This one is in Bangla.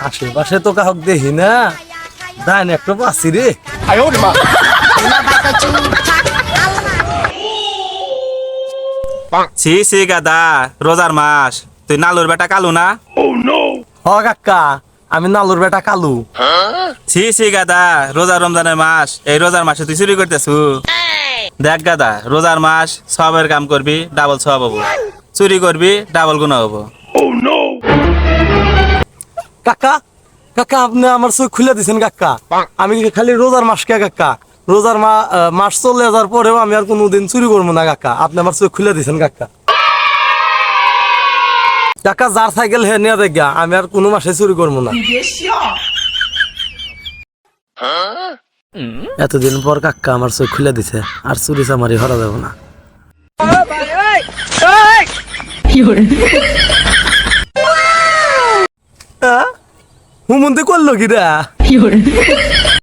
আশেপাশে তো কাহক দেখি না, দান একটা পাচ্ছি রে। ছি ছি গাদা, রোজার মাস, তুই নালুর বেটা কালু না? হ কাকা, আমি নালুর বেটা কালু। ছি ছি গাদা, রোজার রমজানের মাস, এই রোজার মাসে তুই চুরি করতেছু? দেখ গাদা, রোজার মাস, সবের কাম করবি, ডাবল সব হবো, চুরি করবি, ডাবল গুণা হবো। কাকা কাকা, আপনি আমার চোখ খুলে দিচ্ছেন কাকা। আমি খালি রোজার মাস কে কাকা, রোজার মাস চলে যাওয়ার পরেও আমি আর কোনোদিন চুরি করবো না কাকা। আপনি আমার চোখ খুলে দিচ্ছেন কাকা। কাকা যার সাইকেল হে নিয়ে দেখা, আমি আর কোনো মাসে চুরি করবো না। এতদিন পর কাকা আমার চোখ খুলে দিছে, আর চুরি চামারি হরা যাব না। হুমন্দি করলো কিরা?